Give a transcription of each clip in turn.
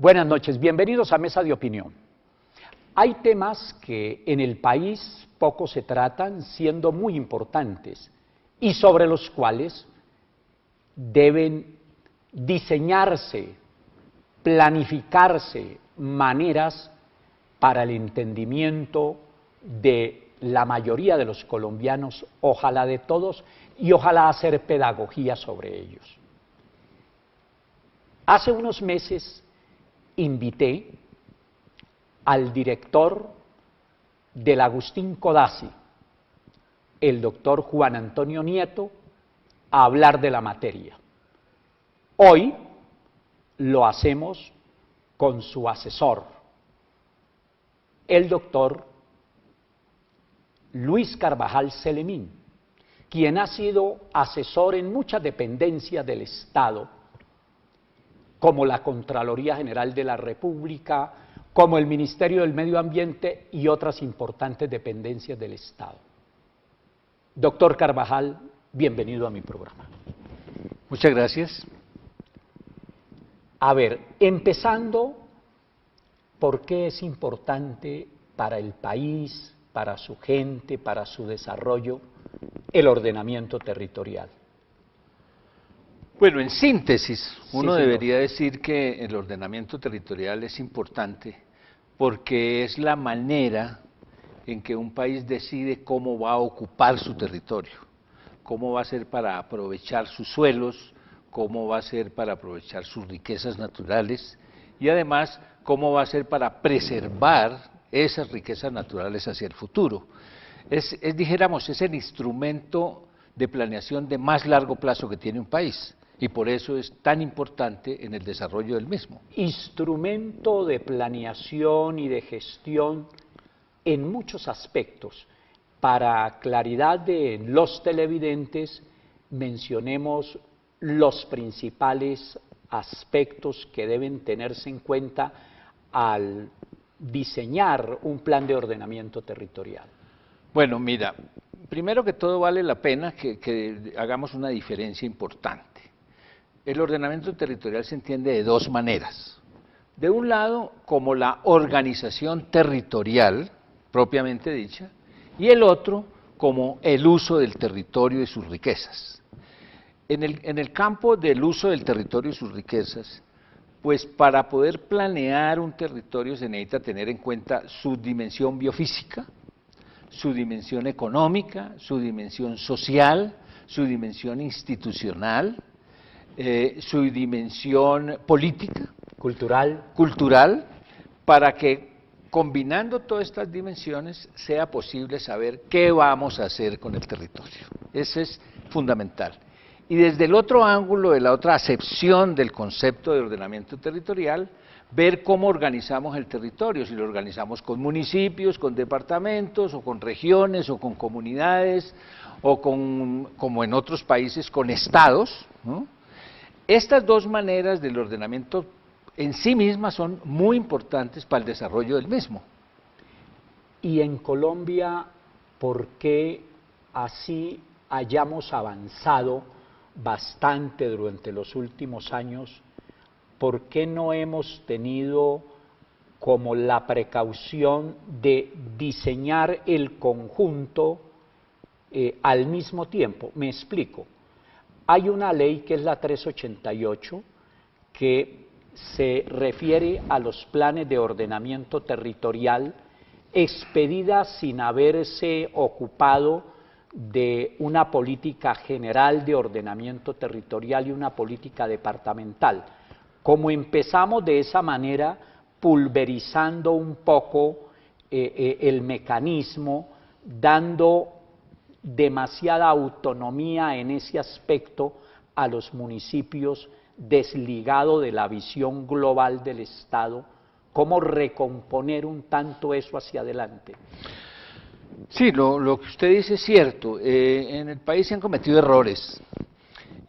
Buenas noches, bienvenidos a Mesa de Opinión. Hay temas que en el país poco se tratan, siendo muy importantes, y sobre los cuales deben diseñarse, planificarse maneras para el entendimiento de la mayoría de los colombianos, ojalá de todos, y ojalá hacer pedagogía sobre ellos. Hace unos meses invité al director del Agustín Codazzi, el doctor Juan Antonio Nieto, a hablar de la materia. Hoy lo hacemos con su asesor, el doctor Luis Carvajal Celemín, quien ha sido asesor en muchas dependencias del Estado, como la Contraloría General de la República, como el Ministerio del Medio Ambiente y otras importantes dependencias del Estado. Doctor Carvajal, bienvenido a mi programa. Muchas gracias. A ver, empezando, ¿por qué es importante para el país, para su gente, para su desarrollo, el ordenamiento territorial? Bueno, en síntesis, uno señor. debería decir que el ordenamiento territorial es importante porque es la manera en que un país decide cómo va a ocupar su territorio, cómo va a ser para aprovechar sus suelos, cómo va a ser para aprovechar sus riquezas naturales y además cómo va a ser para preservar esas riquezas naturales hacia el futuro. Dijéramos, es el instrumento de planeación de más largo plazo que tiene un país. Y por eso es tan importante en el desarrollo del mismo. Instrumento de planeación y de gestión en muchos aspectos. Para claridad de los televidentes, mencionemos los principales aspectos que deben tenerse en cuenta al diseñar un plan de ordenamiento territorial. Bueno, mira, primero que todo vale la pena que hagamos una diferencia importante. El ordenamiento territorial se entiende de dos maneras. De un lado, como la organización territorial, propiamente dicha, y el otro, como el uso del territorio y sus riquezas. En el campo del uso del territorio y sus riquezas, pues para poder planear un territorio se necesita tener en cuenta su dimensión biofísica, su dimensión económica, su dimensión social, su dimensión institucional, su dimensión política, cultural, para que combinando todas estas dimensiones sea posible saber qué vamos a hacer con el territorio. Eso es fundamental. Y desde el otro ángulo, de la otra acepción del concepto de ordenamiento territorial, ver cómo organizamos el territorio, si lo organizamos con municipios, con departamentos, o con regiones, o con comunidades, o como en otros países, con estados, ¿no? Estas dos maneras del ordenamiento en sí mismas son muy importantes para el desarrollo del mismo. Y en Colombia, ¿por qué así hayamos avanzado bastante durante los últimos años? ¿Por qué no hemos tenido como la precaución de diseñar el conjunto al mismo tiempo? Me explico. Hay una ley que es la 388 que se refiere a los planes de ordenamiento territorial expedida sin haberse ocupado de una política general de ordenamiento territorial y una política departamental. Como empezamos de esa manera, pulverizando un poco el mecanismo, dando demasiada autonomía en ese aspecto a los municipios, desligado de la visión global del Estado, ¿cómo recomponer un tanto eso hacia adelante? Sí, lo que usted dice es cierto. En el país se han cometido errores,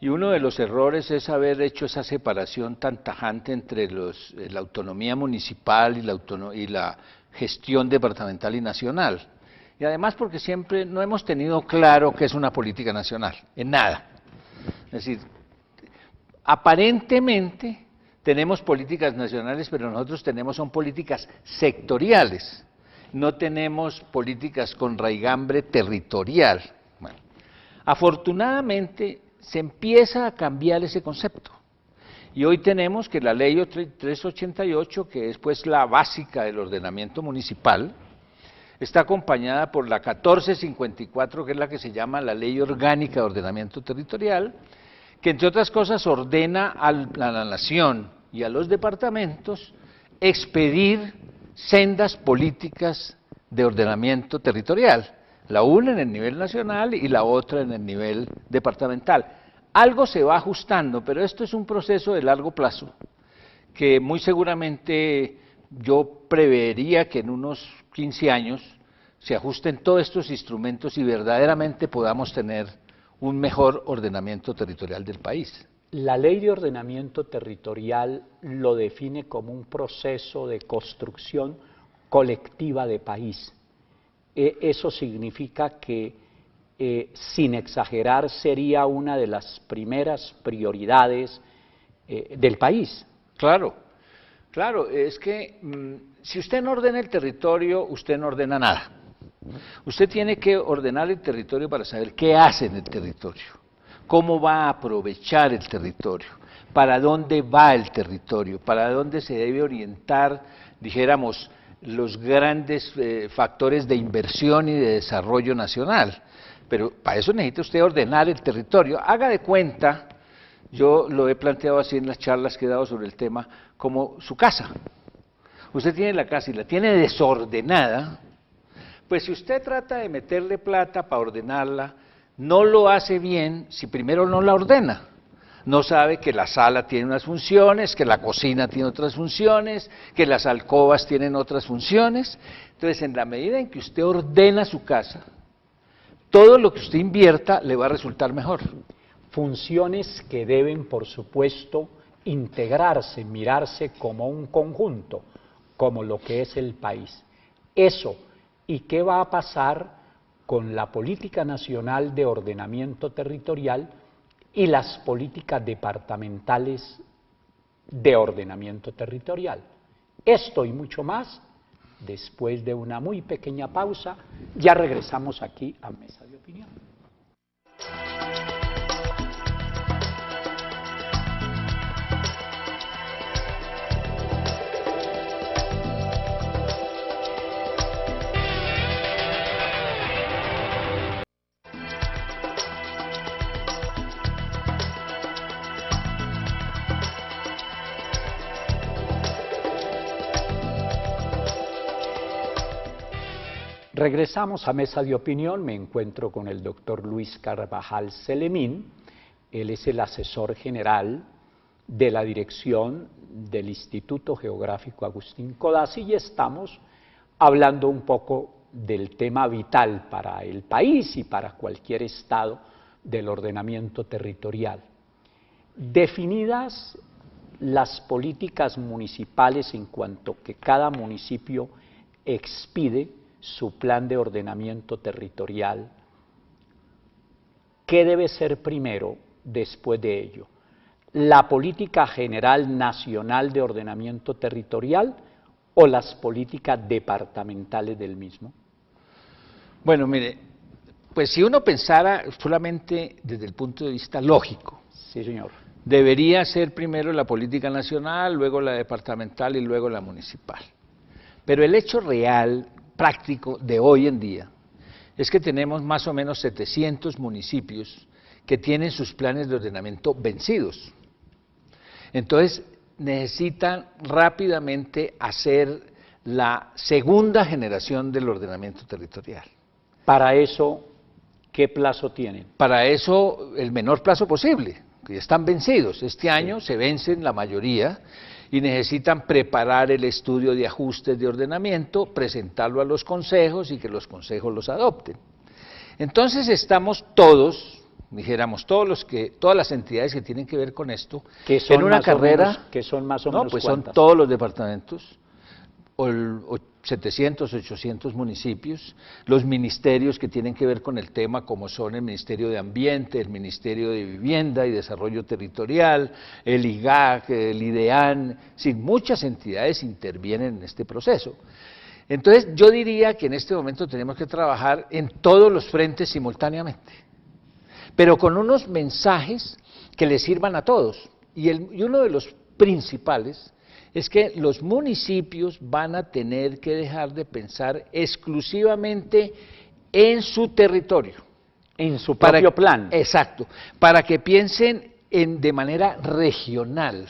y uno de los errores es haber hecho esa separación tan tajante entre la autonomía municipal y la gestión departamental y nacional. Y además porque siempre no hemos tenido claro qué es una política nacional, en nada. Es decir, aparentemente tenemos políticas nacionales, pero nosotros son políticas sectoriales, no tenemos políticas con raigambre territorial. Bueno, afortunadamente se empieza a cambiar ese concepto. Y hoy tenemos que la ley 388, que es pues la básica del ordenamiento municipal, está acompañada por la 1454, que es la que se llama la Ley Orgánica de Ordenamiento Territorial, que entre otras cosas ordena a la nación y a los departamentos expedir sendas políticas de ordenamiento territorial, la una en el nivel nacional y la otra en el nivel departamental. Algo se va ajustando, pero esto es un proceso de largo plazo, que muy seguramente yo preveería que en unos 15 años se ajusten todos estos instrumentos y verdaderamente podamos tener un mejor ordenamiento territorial del país. La ley de ordenamiento territorial lo define como un proceso de construcción colectiva de país. Eso significa que, sin exagerar, sería una de las primeras prioridades del país. Claro, claro, es que si usted no ordena el territorio, usted no ordena nada. Usted tiene que ordenar el territorio para saber qué hace en el territorio, cómo va a aprovechar el territorio, para dónde va el territorio, para dónde se debe orientar, dijéramos, los grandes factores de inversión y de desarrollo nacional. Pero para eso necesita usted ordenar el territorio. Haga de cuenta, yo lo he planteado así en las charlas que he dado sobre el tema, como su casa. Usted tiene la casa y la tiene desordenada, pues si usted trata de meterle plata para ordenarla, no lo hace bien si primero no la ordena. No sabe que la sala tiene unas funciones, que la cocina tiene otras funciones, que las alcobas tienen otras funciones. Entonces, en la medida en que usted ordena su casa, todo lo que usted invierta le va a resultar mejor. Funciones que deben, por supuesto, integrarse, mirarse como un conjunto, como lo que es el país. Eso. ¿Y qué va a pasar con la política nacional de ordenamiento territorial y las políticas departamentales de ordenamiento territorial? Esto y mucho más, después de una muy pequeña pausa, ya regresamos aquí a Mesa de Opinión. Regresamos a Mesa de Opinión. Me encuentro con el doctor Luis Carvajal Celemín. Él es el asesor general de la dirección del Instituto Geográfico Agustín Codazzi y estamos hablando un poco del tema vital para el país y para cualquier estado del ordenamiento territorial. Definidas las políticas municipales en cuanto que cada municipio expide su plan de ordenamiento territorial, ¿qué debe ser primero después de ello? ¿La política general nacional de ordenamiento territorial o las políticas departamentales del mismo? Bueno, mire, pues si uno pensara solamente desde el punto de vista lógico, sí, señor, debería ser primero la política nacional, luego la departamental y luego la municipal. Pero el hecho real, práctico de hoy en día, es que tenemos más o menos 700 municipios que tienen sus planes de ordenamiento vencidos. Entonces, necesitan rápidamente hacer la segunda generación del ordenamiento territorial. Para eso, ¿qué plazo tienen? Para eso, el menor plazo posible, que están vencidos. Este año se vencen la mayoría y necesitan preparar el estudio de ajustes de ordenamiento, presentarlo a los consejos y que los consejos los adopten. Entonces estamos todos, dijéramos, todas las entidades que tienen que ver con esto, que son en una carrera, que son más o no, menos pues ¿cuántas? son todos los departamentos, 700, 800 municipios, los ministerios que tienen que ver con el tema, como son el Ministerio de Ambiente, el Ministerio de Vivienda y Desarrollo Territorial, el IGAC, el IDEAN, sin muchas entidades intervienen en este proceso. Entonces, yo diría que en este momento tenemos que trabajar en todos los frentes simultáneamente, pero con unos mensajes que les sirvan a todos. Y uno de los principales es que los municipios van a tener que dejar de pensar exclusivamente en su territorio. En su propio plan. Exacto, para que piensen de manera regional.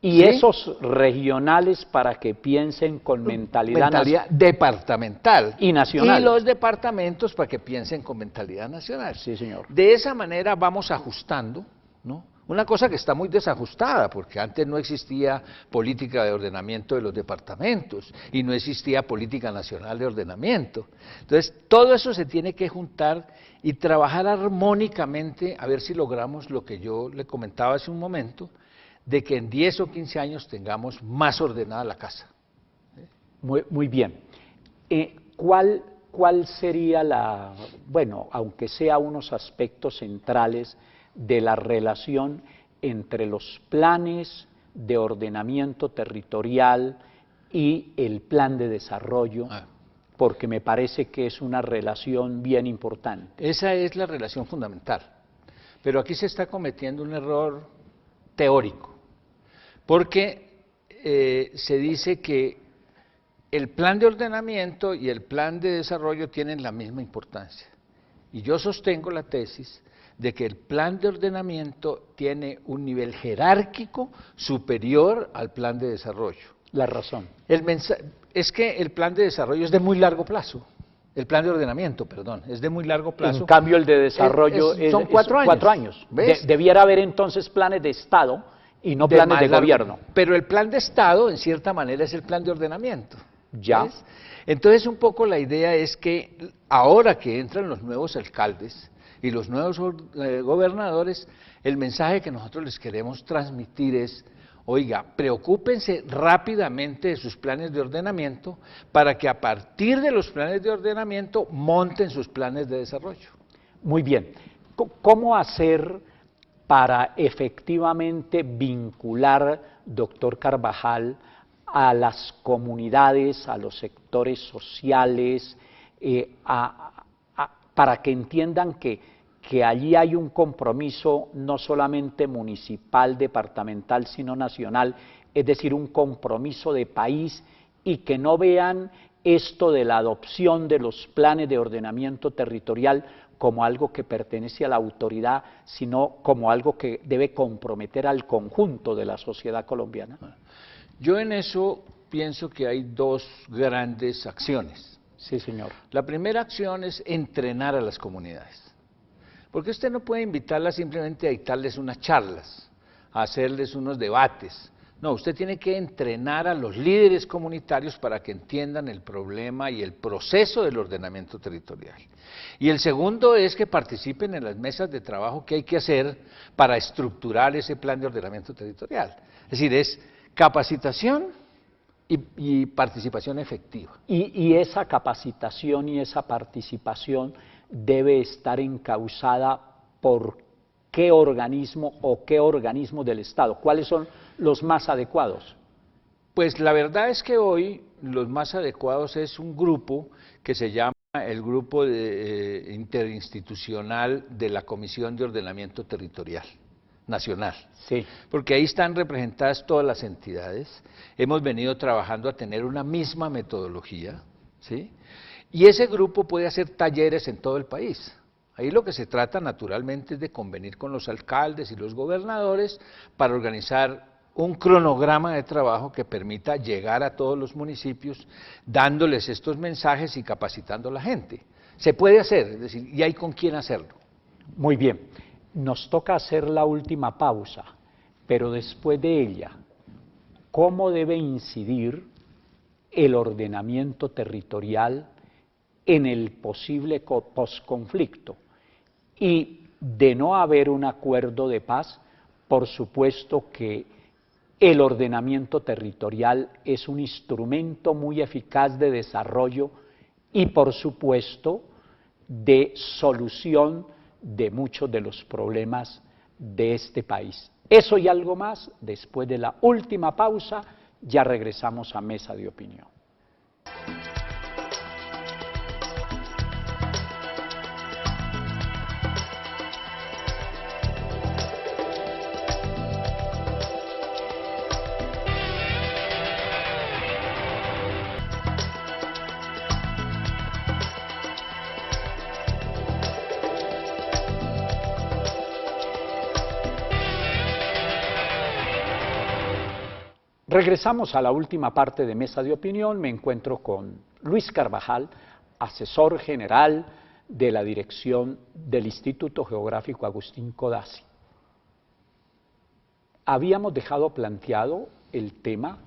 Y ¿sí? esos regionales para que piensen con mentalidad departamental. Y nacional. Y los departamentos para que piensen con mentalidad nacional. Sí, señor. De esa manera vamos ajustando, ¿no? Una cosa que está muy desajustada, porque antes no existía política de ordenamiento de los departamentos y no existía política nacional de ordenamiento. Entonces, todo eso se tiene que juntar y trabajar armónicamente a ver si logramos lo que yo le comentaba hace un momento, de que en 10 o 15 años tengamos más ordenada la casa. Muy bien. ¿Cuál sería bueno, aunque sea unos aspectos centrales de la relación entre los planes de ordenamiento territorial y el plan de desarrollo? Porque me parece que es una relación bien importante. Esa es la relación fundamental, pero aquí se está cometiendo un error teórico, porque se dice que el plan de ordenamiento y el plan de desarrollo tienen la misma importancia. Y yo sostengo la tesis de que el plan de ordenamiento tiene un nivel jerárquico superior al plan de desarrollo. La razón. Es que el plan de desarrollo es de muy largo plazo. El plan de ordenamiento, perdón, es de muy largo plazo. En cambio, el de desarrollo son 4 años. 4 años. Debiera haber entonces planes de Estado y no planes de gobierno. Pero el plan de Estado, en cierta manera, es el plan de ordenamiento. Ya. ¿Ves? Entonces, un poco la idea es que ahora que entran los nuevos alcaldes y los nuevos gobernadores, el mensaje que nosotros les queremos transmitir es: oiga, preocúpense rápidamente de sus planes de ordenamiento para que a partir de los planes de ordenamiento monten sus planes de desarrollo. Muy bien. ¿Cómo hacer para efectivamente vincular, doctor Carvajal, a las comunidades, a los sectores sociales, para que entiendan que allí hay un compromiso no solamente municipal, departamental, sino nacional, es decir, un compromiso de país, y que no vean esto de la adopción de los planes de ordenamiento territorial como algo que pertenece a la autoridad, sino como algo que debe comprometer al conjunto de la sociedad colombiana? Yo en eso pienso que hay 2 grandes acciones. Sí, señor. La primera acción es entrenar a las comunidades. Porque usted no puede invitarlas simplemente a dictarles unas charlas, a hacerles unos debates. No, usted tiene que entrenar a los líderes comunitarios para que entiendan el problema y el proceso del ordenamiento territorial. Y el segundo es que participen en las mesas de trabajo que hay que hacer para estructurar ese plan de ordenamiento territorial. Es decir, es capacitación y participación efectiva. Y esa capacitación y esa participación debe estar encauzada por qué organismo o qué organismo del Estado. ¿Cuáles son los más adecuados? Pues la verdad es que hoy los más adecuados es un grupo que se llama el Grupo Interinstitucional de la Comisión de Ordenamiento Territorial Nacional. Sí. Porque ahí están representadas todas las entidades. Hemos venido trabajando a tener una misma metodología, ¿sí? Y ese grupo puede hacer talleres en todo el país. Ahí lo que se trata naturalmente es de convenir con los alcaldes y los gobernadores para organizar un cronograma de trabajo que permita llegar a todos los municipios dándoles estos mensajes y capacitando a la gente. Se puede hacer, es decir, y hay con quién hacerlo. Muy bien, nos toca hacer la última pausa, pero después de ella, ¿cómo debe incidir el ordenamiento territorial en el posible posconflicto? Y de no haber un acuerdo de paz, por supuesto que el ordenamiento territorial es un instrumento muy eficaz de desarrollo y, por supuesto, de solución de muchos de los problemas de este país. Eso y algo más, después de la última pausa, ya regresamos a Mesa de Opinión. Regresamos a la última parte de Mesa de Opinión. Me encuentro con Luis Carvajal, asesor general de la dirección del Instituto Geográfico Agustín Codazzi. Habíamos dejado planteado el tema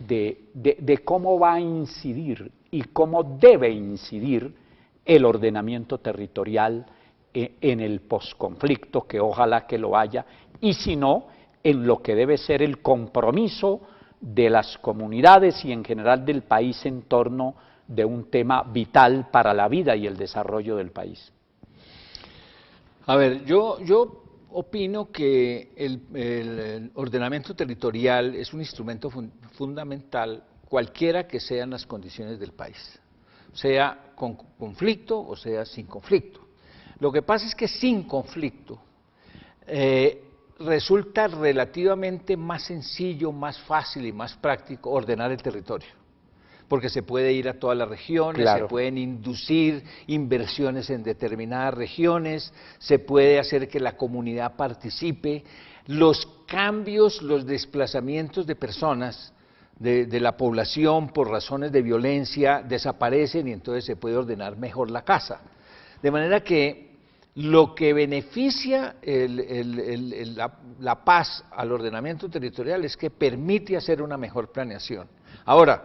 de cómo va a incidir y cómo debe incidir el ordenamiento territorial en el posconflicto, que ojalá que lo haya, y si no, en lo que debe ser el compromiso de las comunidades y en general del país en torno de un tema vital para la vida y el desarrollo del país. A ver, yo opino que el ordenamiento territorial es un instrumento fundamental, cualquiera que sean las condiciones del país, sea con conflicto o sea sin conflicto. Lo que pasa es que sin conflicto resulta relativamente más sencillo, más fácil y más práctico ordenar el territorio, porque se puede ir a todas las regiones, claro, se pueden inducir inversiones en determinadas regiones, se puede hacer que la comunidad participe, los cambios, los desplazamientos de personas de la población por razones de violencia desaparecen y entonces se puede ordenar mejor la casa. De manera que lo que beneficia la paz al ordenamiento territorial es que permite hacer una mejor planeación. Ahora,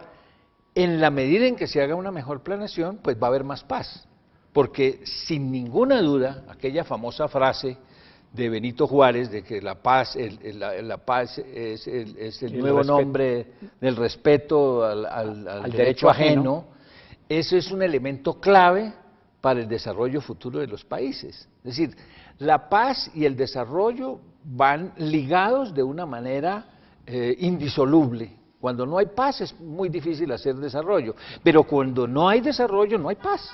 en la medida en que se haga una mejor planeación, pues va a haber más paz, porque sin ninguna duda, aquella famosa frase de Benito Juárez de que la paz es el nuevo nombre del respeto al derecho ajeno, eso es un elemento clave para el desarrollo futuro de los países. Es decir, la paz y el desarrollo van ligados de una manera indisoluble. Cuando no hay paz es muy difícil hacer desarrollo, pero cuando no hay desarrollo no hay paz.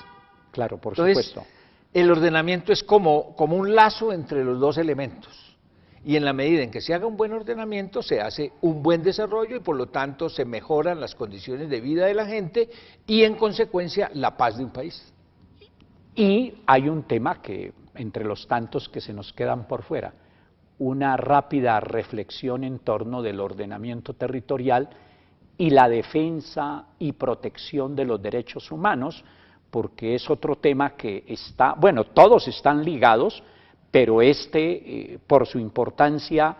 Claro, por Entonces, supuesto. El ordenamiento es como un lazo entre los dos elementos. Y en la medida en que se haga un buen ordenamiento, se hace un buen desarrollo y por lo tanto se mejoran las condiciones de vida de la gente y en consecuencia la paz de un país. Y hay un tema que, entre los tantos que se nos quedan por fuera, una rápida reflexión en torno del ordenamiento territorial y la defensa y protección de los derechos humanos, porque es otro tema que está, bueno, todos están ligados, pero por su importancia,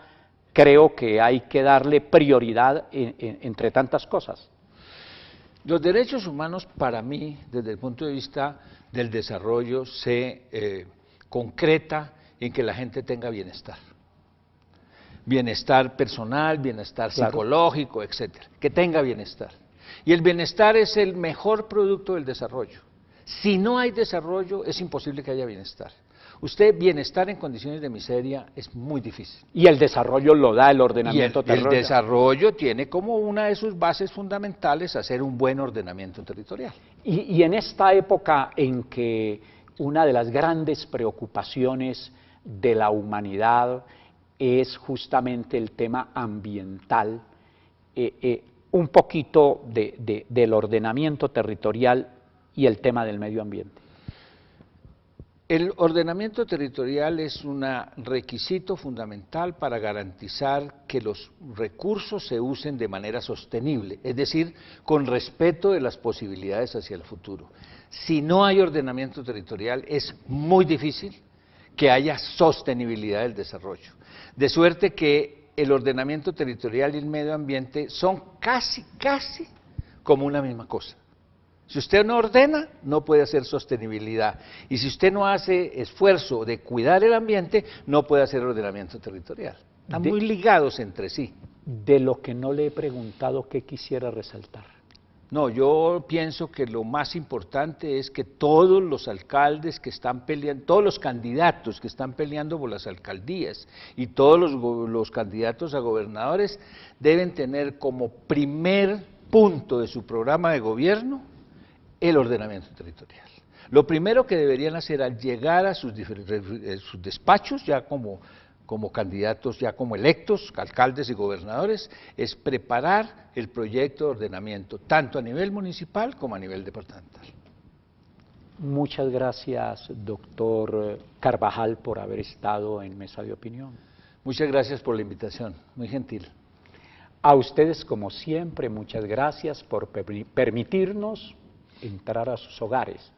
creo que hay que darle prioridad entre tantas cosas. Los derechos humanos, para mí, desde el punto de vista del desarrollo, se concreta en que la gente tenga bienestar. Bienestar personal, bienestar psicológico, etcétera, que tenga bienestar. Y el bienestar es el mejor producto del desarrollo. Si no hay desarrollo, es imposible que haya bienestar. Bienestar en condiciones de miseria es muy difícil. Y el desarrollo lo da el ordenamiento territorial. El desarrollo tiene como una de sus bases fundamentales hacer un buen ordenamiento territorial. Y en esta época en que una de las grandes preocupaciones de la humanidad es justamente el tema ambiental, un poquito del ordenamiento territorial y el tema del medio ambiente. El ordenamiento territorial es un requisito fundamental para garantizar que los recursos se usen de manera sostenible, es decir, con respeto de las posibilidades hacia el futuro. Si no hay ordenamiento territorial, es muy difícil que haya sostenibilidad del desarrollo. De suerte que el ordenamiento territorial y el medio ambiente son casi como una misma cosa. Si usted no ordena, no puede hacer sostenibilidad. Y si usted no hace esfuerzo de cuidar el ambiente, no puede hacer ordenamiento territorial. Están muy ligados entre sí. De lo que no le he preguntado, ¿qué quisiera resaltar? No, yo pienso que lo más importante es que todos los alcaldes que están peleando, todos los candidatos que están peleando por las alcaldías y todos los candidatos a gobernadores deben tener como primer punto de su programa de gobierno el ordenamiento territorial. Lo primero que deberían hacer al llegar a sus despachos, ya como candidatos, ya como electos, alcaldes y gobernadores, es preparar el proyecto de ordenamiento, tanto a nivel municipal como a nivel departamental. Muchas gracias, doctor Carvajal, por haber estado en Mesa de Opinión. Muchas gracias por la invitación, muy gentil. A ustedes, como siempre, muchas gracias por permitirnos entrar a sus hogares.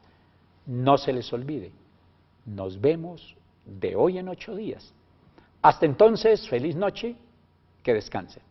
No se les olvide, nos vemos de hoy en 8 días. Hasta entonces, feliz noche, que descansen.